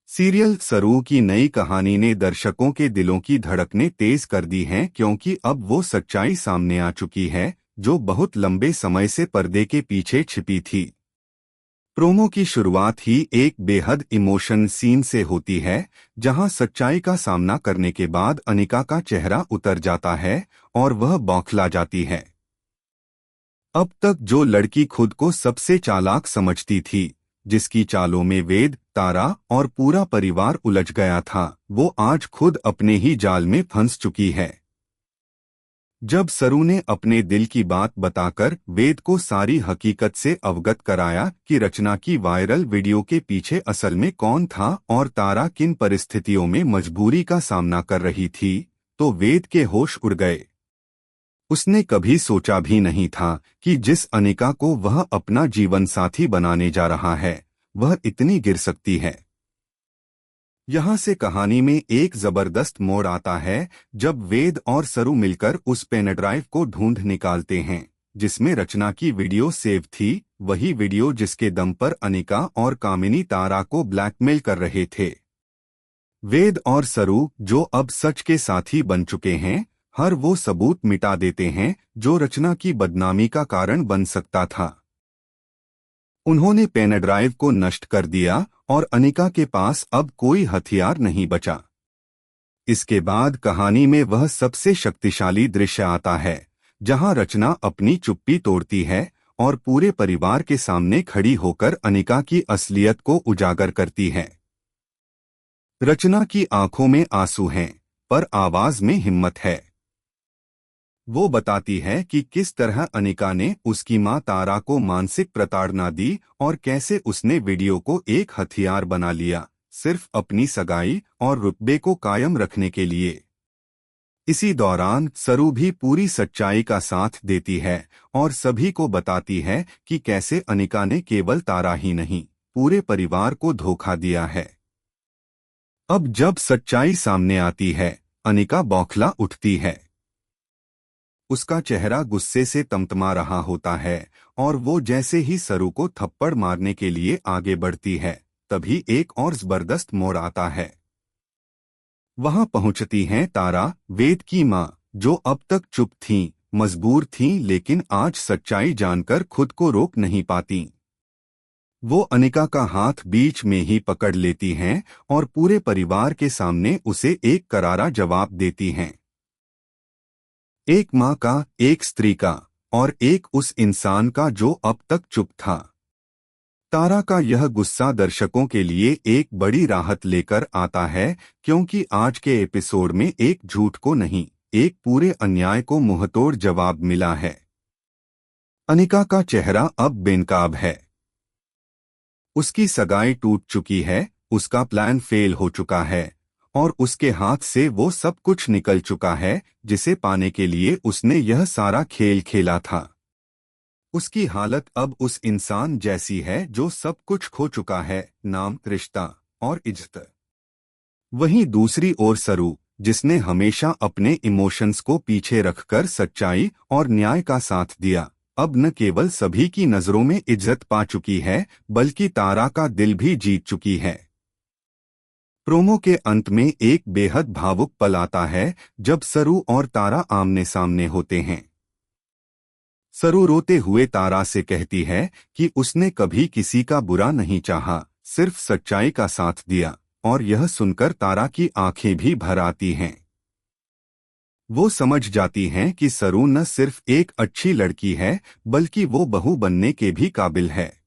Serial सरू की नई कहानी ने दर्शकों के दिलों की धड़कनें तेज कर दी हैं, क्योंकि अब वो सच्चाई सामने आ चुकी है जो बहुत लंबे समय से पर्दे के पीछे छिपी थी। प्रोमो की शुरुआत ही एक बेहद इमोशन सीन से होती है, जहां सच्चाई का सामना करने के बाद अनिका का चेहरा उतर जाता है और वह बौखला जाती है। अब तक जो लड़की खुद को सबसे चालाक समझती थी, जिसकी चालों में वेद, तारा और पूरा परिवार उलझ गया था, वो आज खुद अपने ही जाल में फंस चुकी है। जब सरू ने अपने दिल की बात बताकर वेद को सारी हकीकत से अवगत कराया कि रचना की वायरल वीडियो के पीछे असल में कौन था और तारा किन परिस्थितियों में मजबूरी का सामना कर रही थी, तो वेद के होश उड़ गए। उसने कभी सोचा भी नहीं था कि जिस अनिका को वह अपना जीवन साथी बनाने जा रहा है, वह इतनी गिर सकती है। यहाँ से कहानी में एक जबरदस्त मोड़ आता है जब वेद और सरू मिलकर उस पेन ड्राइव को ढूंढ निकालते हैं जिसमें रचना की वीडियो सेव थी, वही वीडियो जिसके दम पर अनिका और कामिनी तारा को ब्लैकमेल कर रहे थे। वेद और सरू, जो अब सच के साथी बन चुके हैं, हर वो सबूत मिटा देते हैं जो रचना की बदनामी का कारण बन सकता था। उन्होंने पेन ड्राइव को नष्ट कर दिया और अनिका के पास अब कोई हथियार नहीं बचा। इसके बाद कहानी में वह सबसे शक्तिशाली दृश्य आता है जहां रचना अपनी चुप्पी तोड़ती है और पूरे परिवार के सामने खड़ी होकर अनिका की असलियत को उजागर करती है। रचना की आंखों में आंसू हैं, पर आवाज में हिम्मत है। वो बताती है कि किस तरह अनिका ने उसकी मां तारा को मानसिक प्रताड़ना दी और कैसे उसने वीडियो को एक हथियार बना लिया, सिर्फ अपनी सगाई और रुतबे को कायम रखने के लिए। इसी दौरान सरू भी पूरी सच्चाई का साथ देती है और सभी को बताती है कि कैसे अनिका ने केवल तारा ही नहीं, पूरे परिवार को धोखा दिया है। अब जब सच्चाई सामने आती है, अनिका बौखला उठती है। उसका चेहरा गुस्से से तमतमा रहा होता है और वो जैसे ही सरू को थप्पड़ मारने के लिए आगे बढ़ती है, तभी एक और जबरदस्त मोड़ आता है। वहां पहुंचती हैं तारा, वेद की मां, जो अब तक चुप थीं, मजबूर थीं, लेकिन आज सच्चाई जानकर खुद को रोक नहीं पाती। वो अनिका का हाथ बीच में ही पकड़ लेती हैं और पूरे परिवार के सामने उसे एक करारा जवाब देती हैं। एक माँ का, एक स्त्री का और एक उस इंसान का जो अब तक चुप था। तारा का यह गुस्सा दर्शकों के लिए एक बड़ी राहत लेकर आता है, क्योंकि आज के एपिसोड में एक झूठ को नहीं, एक पूरे अन्याय को मुंहतोड़ जवाब मिला है। अनिका का चेहरा अब बेनकाब है। उसकी सगाई टूट चुकी है, उसका प्लान फेल हो चुका है और उसके हाथ से वो सब कुछ निकल चुका है जिसे पाने के लिए उसने यह सारा खेल खेला था। उसकी हालत अब उस इंसान जैसी है जो सब कुछ खो चुका है, नाम, रिश्ता और इज्जत। वहीं दूसरी ओर सरू, जिसने हमेशा अपने इमोशंस को पीछे रखकर सच्चाई और न्याय का साथ दिया, अब न केवल सभी की नजरों में इज्जत पा चुकी है, बल्कि तारा का दिल भी जीत चुकी है। प्रोमो के अंत में एक बेहद भावुक पल आता है जब सरू और तारा आमने सामने होते हैं। सरू रोते हुए तारा से कहती है कि उसने कभी किसी का बुरा नहीं चाहा, सिर्फ सच्चाई का साथ दिया, और यह सुनकर तारा की आंखें भी भर आती हैं। वो समझ जाती हैं कि सरू न सिर्फ एक अच्छी लड़की है, बल्कि वो बहू बनने के भी काबिल है।